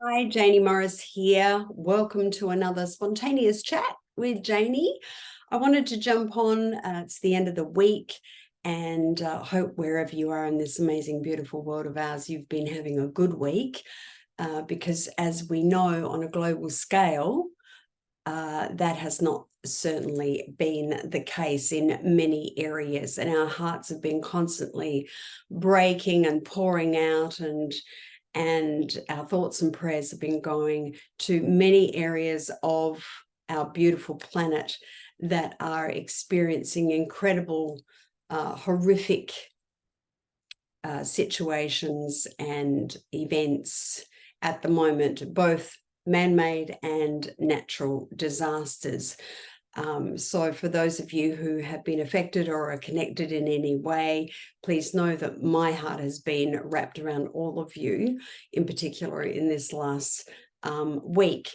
Hi, Jaynie Morris here. Welcome to another spontaneous chat with Jaynie. I wanted to jump on. It's the end of the week, and hope wherever you are in this amazing, beautiful world of ours, you've been having a good week. Because as we know, on a global scale, that has not certainly been the case in many areas, and our hearts have been constantly breaking and pouring out, and our thoughts and prayers have been going to many areas of our beautiful planet that are experiencing incredible, horrific situations and events at the moment, both man-made and natural disasters. So for those of you who have been affected or are connected in any way, please know that my heart has been wrapped around all of you, in particular in this last week.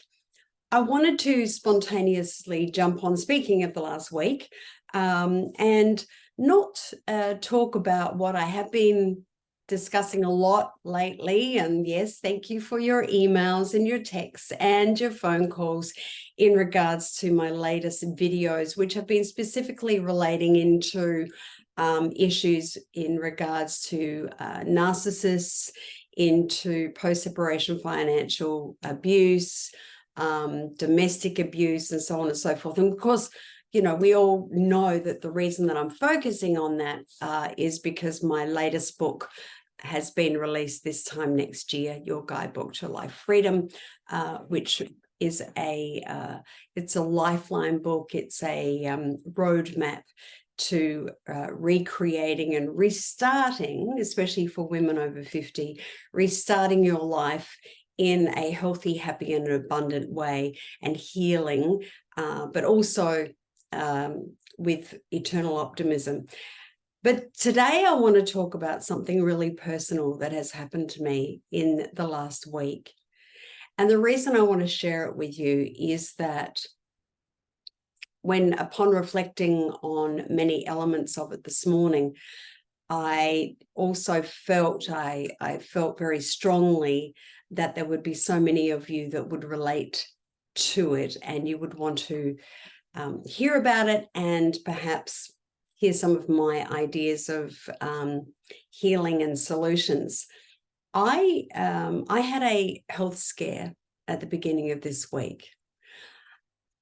I wanted to spontaneously jump on, speaking of the last week, and not talk about what I have been discussing a lot lately. And yes, thank you for your emails and your texts and your phone calls in regards to my latest videos, which have been specifically relating into issues in regards to narcissists, into post-separation financial abuse, domestic abuse, and so on and so forth. And of course, you know, we all know that the reason that I'm focusing on that is because my latest book has been released this time next year, Your Guidebook to Life Freedom, which is it's a lifeline book. It's a roadmap to recreating and restarting, especially for women over 50, restarting your life in a healthy, happy, and abundant way, and healing, but also with eternal optimism. But today I want to talk about something really personal that has happened to me in the last week. And the reason I want to share it with you is that upon reflecting on many elements of it this morning, I also felt, I felt very strongly that there would be so many of you that would relate to it, and you would want to hear about it and perhaps hear some of my ideas of healing and solutions. I had a health scare at the beginning of this week.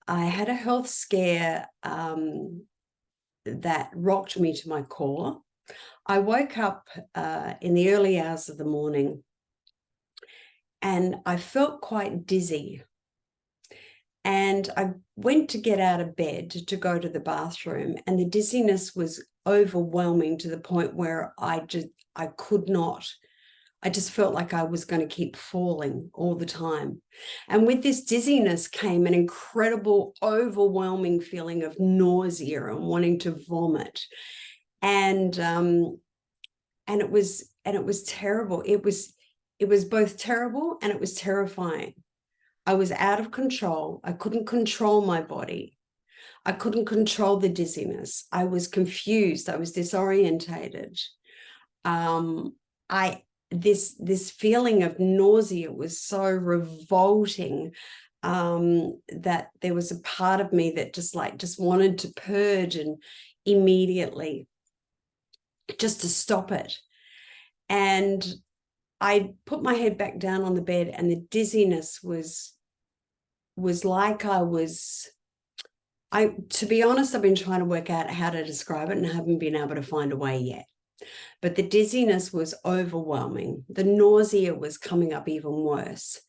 I had a health scare that rocked me to my core. I woke up in the early hours of the morning, and I felt quite dizzy. And I went to get out of bed to go to the bathroom, and the dizziness was overwhelming to the point where I just felt like I was going to keep falling all the time. And with this dizziness came an incredible, overwhelming feeling of nausea and wanting to vomit. And it was terrible. It was both terrible and it was terrifying. I was out of control. I couldn't control my body. I couldn't control the dizziness. I was confused. I was disorientated. This feeling of nausea was so revolting that there was a part of me that just wanted to purge and immediately just to stop it. And I put my head back down on the bed, and the dizziness was like to be honest, I've been trying to work out how to describe it and haven't been able to find a way yet. But the dizziness was overwhelming. The nausea was coming up even worse.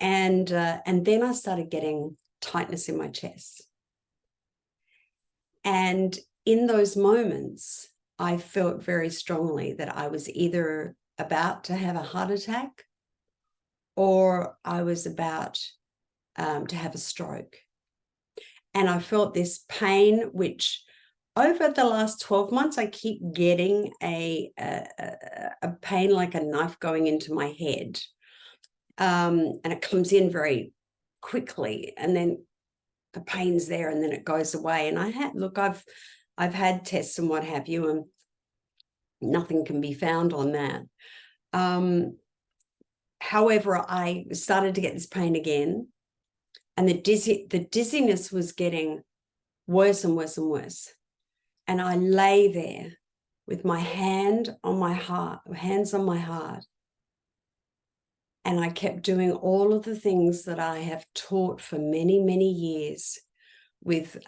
And then I started getting tightness in my chest. And in those moments, I felt very strongly that I was either about to have a heart attack or I was about to have a stroke. And I felt this pain, which over the last 12 months, I keep getting a pain like a knife going into my head. And it comes in very quickly, and then the pain's there, and then it goes away. And I've had tests and what have you, and nothing can be found on that. However, I started to get this pain again, and the dizziness was getting worse and worse and worse. And I lay there with my hands on my heart, and I kept doing all of the things that I have taught for many, many years with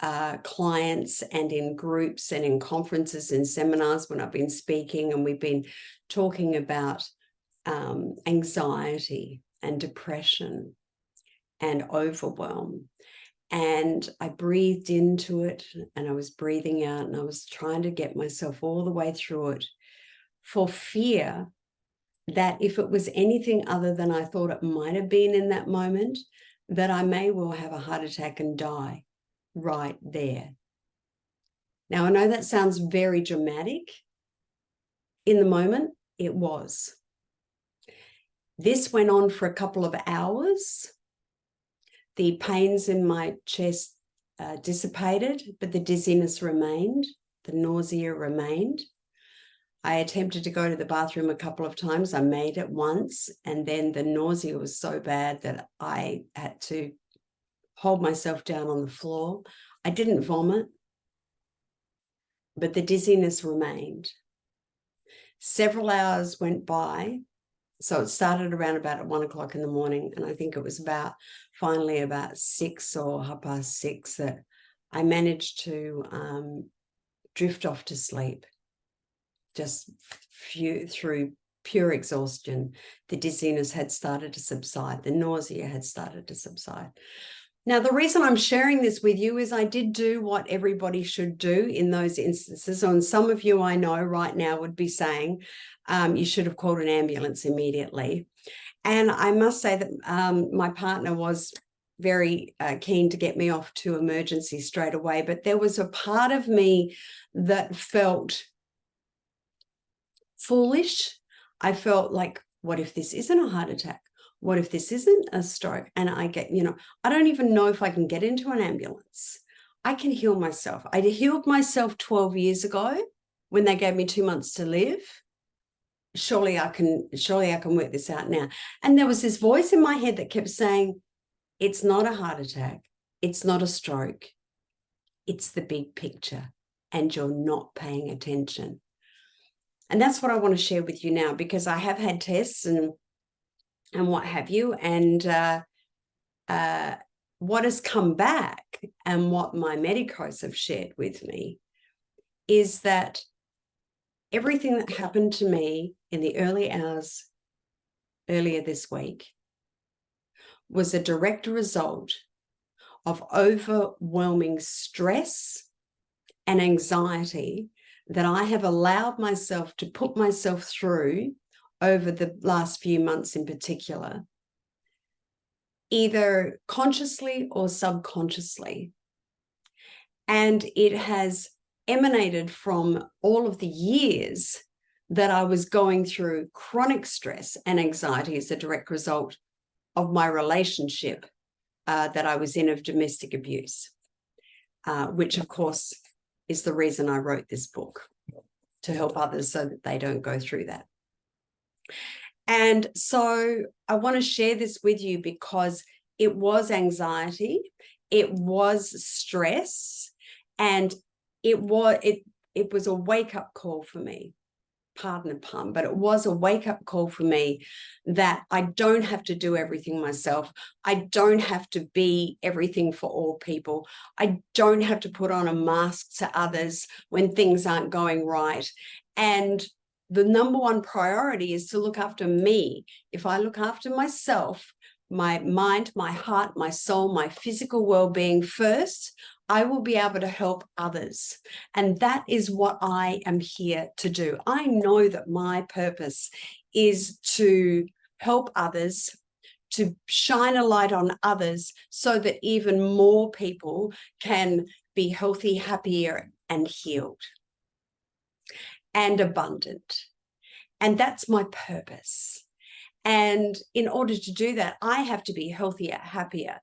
clients and in groups and in conferences and seminars when I've been speaking, and we've been talking about anxiety and depression and overwhelm. And I breathed into it, and I was breathing out, and I was trying to get myself all the way through it, for fear that if it was anything other than I thought it might have been in that moment, that I may well have a heart attack and die right there. Now, I know that sounds very dramatic. In the moment, it was. This went on for a couple of hours. The pains in my chest dissipated, but the dizziness remained, the nausea remained. I attempted to go to the bathroom a couple of times. I made it once, and then the nausea was so bad that I had to hold myself down on the floor. I didn't vomit, but the dizziness remained. Several hours went by. So it started around about at 1 o'clock in the morning, and I think it was finally about 6 or 6:30 that I managed to drift off to sleep, just through pure exhaustion. The dizziness had started to subside. The nausea had started to subside. Now, the reason I'm sharing this with you is I did do what everybody should do in those instances. And some of you I know right now would be saying, you should have called an ambulance immediately. And I must say that my partner was very keen to get me off to emergency straight away. But there was a part of me that felt foolish. I felt like, what if this isn't a heart attack? What if this isn't a stroke? And I get, I don't even know if I can get into an ambulance. I can heal myself. I healed myself 12 years ago when they gave me 2 months to live. Surely I can work this out now. And there was this voice in my head that kept saying, it's not a heart attack. It's not a stroke. It's the big picture, and you're not paying attention. And that's what I want to share with you now, because I have had tests and what have you, and what has come back and what my medicos have shared with me is that everything that happened to me in the early hours earlier this week was a direct result of overwhelming stress and anxiety that I have allowed myself to put myself through over the last few months in particular, either consciously or subconsciously. And it has emanated from all of the years that I was going through chronic stress and anxiety as a direct result of my relationship that I was in of domestic abuse, which of course is the reason I wrote this book, to help others so that they don't go through that. And so I want to share this with you because it was anxiety, it was stress, and it was a wake-up call for me. Pardon the pun, but it was a wake-up call for me that I don't have to do everything myself. I don't have to be everything for all people. I don't have to put on a mask to others when things aren't going right. And the number one priority is to look after me. If I look after myself, my mind, my heart, my soul, my physical well-being first, I will be able to help others. And that is what I am here to do. I know that my purpose is to help others, to shine a light on others so that even more people can be healthy, happier, and healed and abundant. And that's my purpose. And in order to do that, I have to be healthier, happier,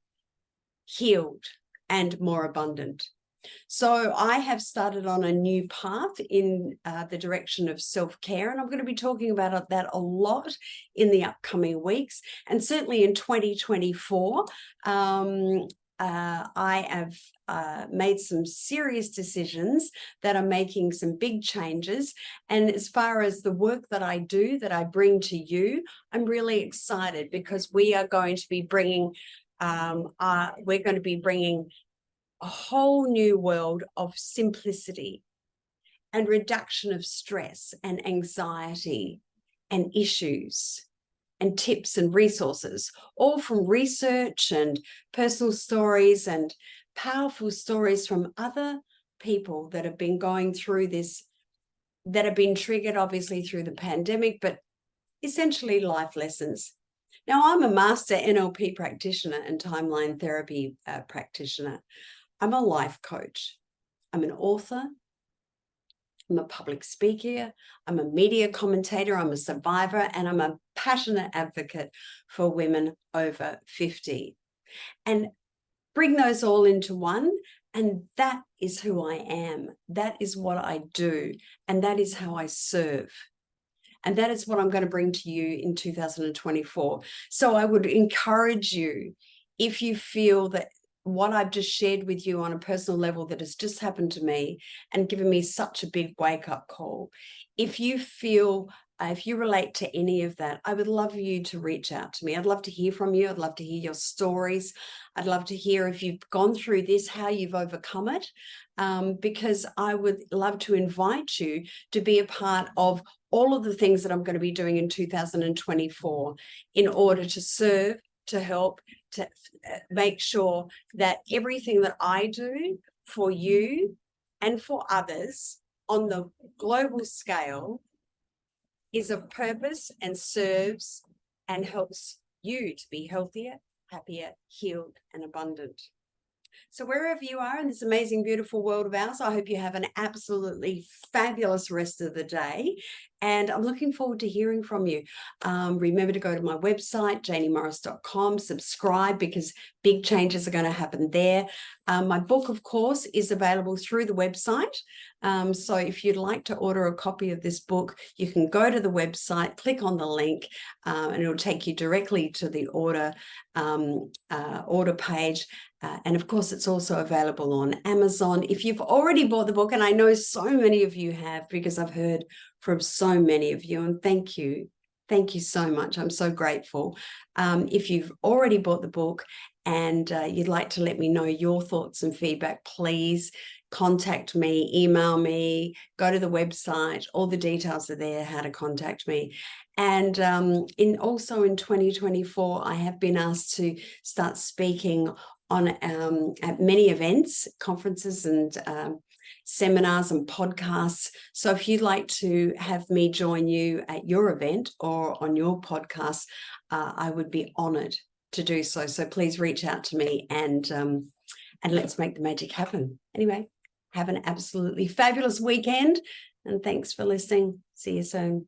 healed, and more abundant. So I have started on a new path in the direction of self-care, and I'm going to be talking about that a lot in the upcoming weeks. And certainly in 2024, I have made some serious decisions that are making some big changes. And as far as the work that I do, that I bring to you, I'm really excited because we are going to be bringing a whole new world of simplicity and reduction of stress and anxiety and issues and tips and resources, all from research and personal stories and powerful stories from other people that have been going through this, that have been triggered obviously through the pandemic, but essentially life lessons. Now, I'm a master NLP practitioner and timeline therapy practitioner. I'm a life coach. I'm an author. I'm a public speaker. I'm a media commentator. I'm a survivor, and I'm a passionate advocate for women over 50. And bring those all into one, and that is who I am. That is what I do, and that is how I serve. And that is what I'm going to bring to you in 2024. So I would encourage you, if you feel that what I've just shared with you on a personal level that has just happened to me and given me such a big wake-up call, if you feel, if you relate to any of that, I would love you to reach out to me. I'd love to hear from you. I'd love to hear your stories. I'd love to hear if you've gone through this, how you've overcome it, because I would love to invite you to be a part of all of the things that I'm going to be doing in 2024 in order to serve, to help, to make sure that everything that I do for you and for others on the global scale is of purpose and serves and helps you to be healthier, happier, healed, and abundant. So wherever you are in this amazing, beautiful world of ours, I hope you have an absolutely fabulous rest of the day. And I'm looking forward to hearing from you. Remember to go to my website, jayniemorris.com, subscribe, because big changes are going to happen there. My book, of course, is available through the website. So if you'd like to order a copy of this book, you can go to the website, click on the link, and it'll take you directly to the order page. And of course, it's also available on Amazon. If you've already bought the book, and I know so many of you have, because I've heard from so many of you, and thank you so much. I'm so grateful. If you've already bought the book and you'd like to let me know your thoughts and feedback, please contact me, email me, go to the website. All the details are there, how to contact me. And also in 2024, I have been asked to start speaking on at many events, conferences, and seminars and podcasts. So if you'd like to have me join you at your event or on your podcast, I would be honored to do so. So please reach out to me and let's make the magic happen. Anyway, have an absolutely fabulous weekend, and thanks for listening. See you soon.